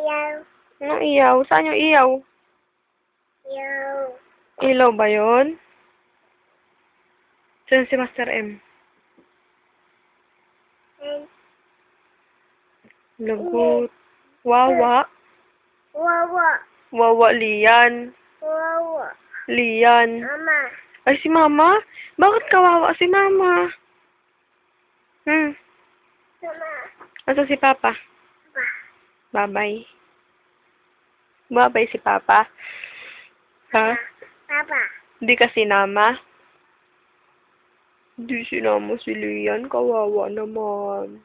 Iyaw. Anong iyaw? Saan yung iyaw? Iyaw. Ilaw ba yun? Saan si Master M? Lagot. Wawa. Wawa. Wawa, Lian. Wawa. Lian. Mama. Ay, si Mama? Bakit kawawa si Mama? Mama. Asa si Papa? Pa. Bye-bye. Bye-bye si Papa. Ha? Papa. Hindi ka sinama? Hindi sinama si Lian. Kawawa naman.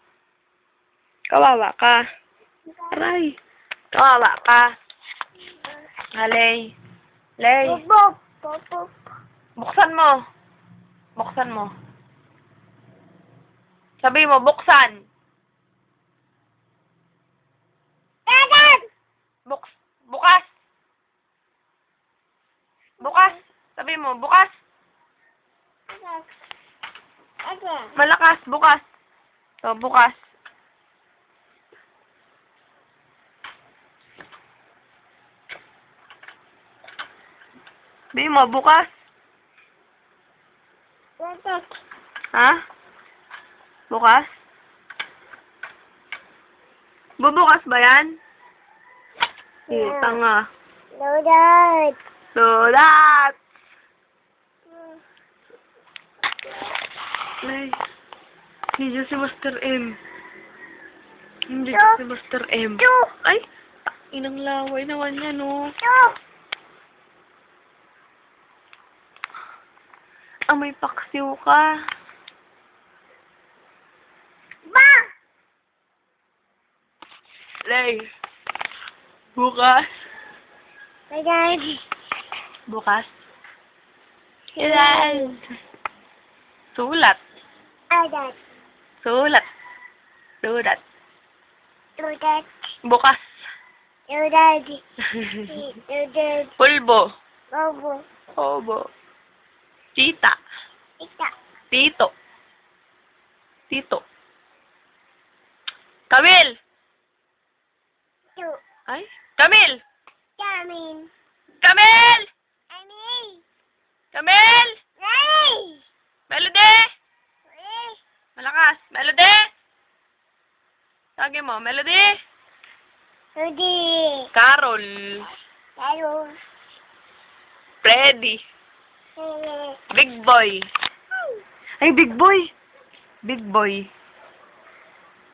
Kawawa ka. Aray. Kawawa ka. Halay. Lay. Bubok. Bubok. Buksan mo. Buksan mo. Sabi mo, buksan. Dadan. Bukas. Bukas. Sabi mo, bukas. Malakas, bukas. So, bukas. Sabi mo, bukas. Dadan. Ha? Bukas? Bubukas ba yan? Yeah. Tanga. Dadan. Sulat! Ay. Hindi si Master M. Hindi si Master M. Ay! Inang laway naman yan, oh. May paksiw ka. Ba! Lay. Bukas. Dadan. Bukas. Ilan? Sulat. Dadan. Sulat. Sulat. Dadan. Bukas. Dadan. Dadan. Pulbo. Bobo. Obo. Tita. Ika. Tito. Tito. Kamil! Tu. Ay? Kamil! Kamin. Kamil! Ani. Kamil! Nay. Melody! Eh. Malakas. Melody! Tagi mo, Melody! Udi. Carol. Hello. Freddy. Eh. Big boy. Ay, big boy! Big boy.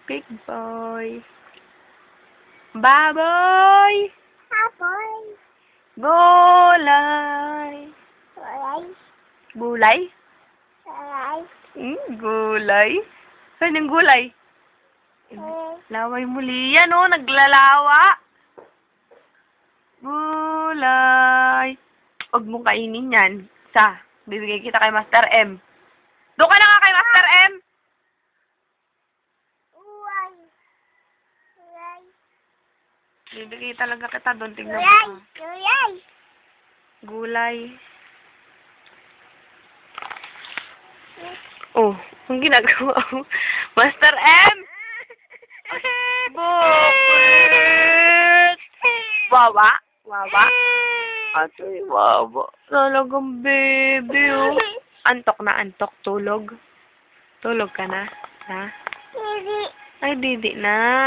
Big boy. Baboy! Apoy. Gulay. Alay. Gulay? Alay. Gulay? Saan yung gulay? Eh. Laway muli yan, oh. Naglalawa. Gulay. Huwag mong kainin yan. Bibigay kita kay Master M. Doon ka na nga kay Master M. Uway. Uway. Bibigay talaga kita doon. Tignan Uway. mo. Uway. Gulay. Oh, ang ginagawa mo. Master M! Bakit? Wawa? Wawa? Ato'y wawa. Talagang baby, oh. Antok na, antok. Tulog. Tulog ka na. Ha? Hindi. Ay, didi na.